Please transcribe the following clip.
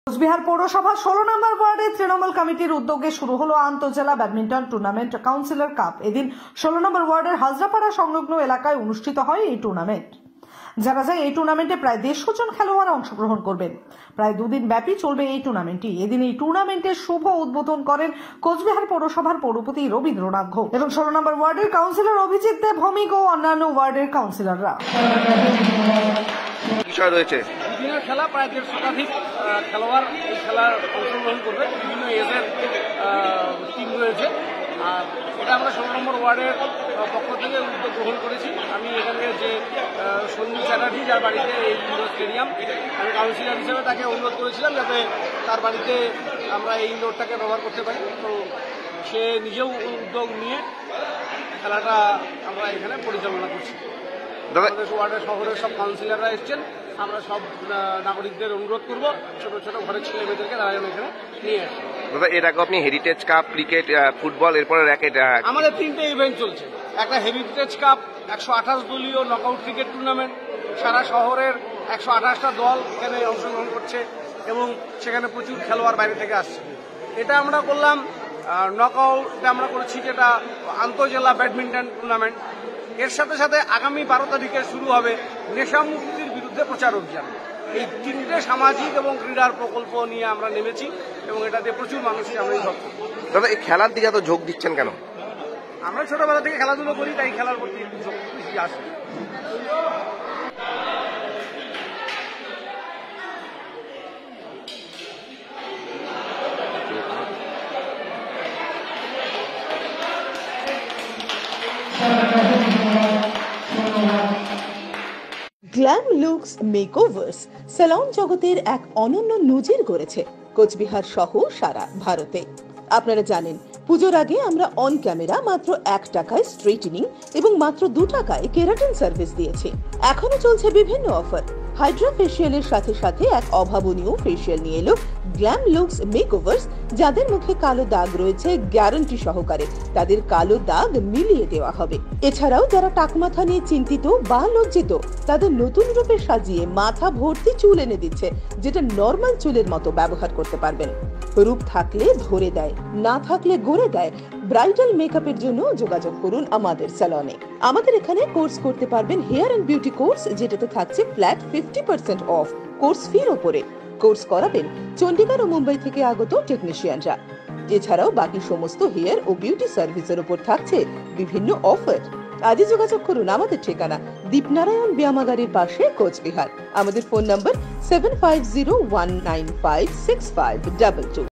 কোচবিহার পৌরসভা 16 নম্বর ওয়ার্ডে তৃণমূল কমিটির উদ্যোগে শুরু হলো আন্তঃজেলা ব্যাডমিন্টন টুর্নামেন্ট কাউন্সিলর কাপ। এদিন 16 নম্বর ওয়ার্ডের হাজরাপাড়া সংলগ্ন এলাকায় অনুষ্ঠিত হয় এই টুর্নামেন্ট। জানা যায় এই টুর্নামেন্টে প্রায় 150 জন খেলোয়াড় অংশগ্রহণ করবেন। প্রায় দুদিন ব্যাপী চলবে এই টুর্নামেন্টটি। এদিন এই টুর্নামেন্টের শুভ উদ্বোধন করেন কোচবিহার পৌরসভার পৌরপতি রবীন্দ্রনাথ ঘোষ এবং 16 নম্বর ওয়ার্ডের কাউন্সিলর অভিজিৎ দেব ভৌমিক ও অন্যান্য ওয়ার্ডের কাউন্সিলররা। বিষয় রয়েছে বিভিন্ন খেলা, প্রায় 150 শতাধিক খেলোয়াড় এই খেলার অংশগ্রহণ করবে। বিভিন্ন এজের টিম রয়েছে। আর এটা আমরা 16 নম্বর ওয়ার্ডের পক্ষ থেকে উদ্যোগ গ্রহণ করেছি। আমি এখানে যে সন্দীপ চ্যাটার্জি, যার বাড়িতে এই ইনডোর স্টেডিয়াম, আমি কাউন্সিলর হিসেবে তাকে অনুরোধ করেছিলাম যাতে তার বাড়িতে আমরা এই ইনডোরটাকে ব্যবহার করতে পারি। তো সে নিজেও উদ্যোগ নিয়ে খেলাটা আমরা এখানে পরিচালনা করছি। আমাদের ওয়ার্ডের শহরের সব কাউন্সিলররা এসছেন। আমরা সব নাগরিকদের অনুরোধ করবো ছোট ছোট ঘরের ছেলে মেয়েদেরকে তারা যেন এখানে নিয়ে আসে। দাদা, এর আগে আপনি হেরিটেজ কাপ, ক্রিকেট, ফুটবল, এরপরে র্যাকেট, আমাদের 3টে ইভেন্ট চলছে। একটা হেরিটেজ কাপ, 128 দলীয় নকআউট ক্রিকেট টুর্নামেন্ট, সারা শহরের 128টা দল এখানে অংশগ্রহণ করছে এবং সেখানে প্রচুর খেলোয়াড় বাইরে থেকে আসছে। এটা আমরা করলাম নকআউটে আমরা করেছি, যেটা আন্তঃজেলা ব্যাডমিন্টন টুর্নামেন্ট। এর সাথে সাথে আগামী 12 তারিখে শুরু হবে নেশামুক্তির বিরুদ্ধে প্রচার অভিযান। এই 3টে সামাজিক এবং ক্রীড়ার প্রকল্প নিয়ে আমরা নেমেছি এবং এটাতে প্রচুর মানুষকে আমরা ইনভলভ করব। দাদা, এই খেলার দিকে এত ঝোঁক দিচ্ছেন কেন? আমরা ছোটবেলা থেকে খেলাধুলো করি, তাই খেলার প্রতি ঝোঁক বেশি আসে। গ্ল্যাম লুকস মেকওভার্স স্যালন জগতের এক অনন্য নজির গড়েছে কোচবিহার সহ সারা ভারতে। আপনারা জানেন, পুজোর আগে আমরা অন ক্যামেরা মাত্র 1 টাকায় স্ট্রেটনিং এবং মাত্র 2 টাকায় কেরাটিন সার্ভিস দিয়েছি। এখনো চলছে বিভিন্ন অফার। হাইড্রা ফেসিয়ালের সাথে সাথে এক অভাবনীয় ফেসিয়াল নিয়ে এলো গ্ল্যাম লুকস মেকওভার্স। যাদের মুখে কালো দাগ রয়েছে, গ্যারান্টি সহকারে তাদের কালো দাগ মিলিয়ে দেওয়া হবে। এছাড়াও যারা টাকমাথা নিয়ে চিন্তিত বা লজ্জিত, তাদের নতুন রূপে সাজিয়ে মাথা ভর্তি চুল এনে দিচ্ছে, যেটা নর্মাল চুলের মতো ব্যবহার করতে পারবেন। রূপ থাকলে ধরে দেয়, না থাকলে গড়ে দেয়। ব্রাইডাল মেকআপের জন্য যোগাযোগ করুন আমাদের স্যালনে। আমাদের এখানে কোর্স করতে পারবেন হেয়ার এন্ড বিউটি কোর্স, যেটাতে থাকছে ফ্ল্যাট 50% অফ কোর্স ফির ওপরে। কোর্স করাবেন চণ্ডীগড় ও মুম্বাই থেকে আগত টেকনিশিয়ানরা। এছাড়াও বাকি সমস্ত হেয়ার ও বিউটি সার্ভিসের উপর থাকছে বিভিন্ন অফার। আজই যোগাযোগ করুন আমাদের ঠিকানা দীপনারায়ণ ব্যায়ামাগারের পাশে, কোচবিহার। আমাদের ফোন নম্বর 7501956522।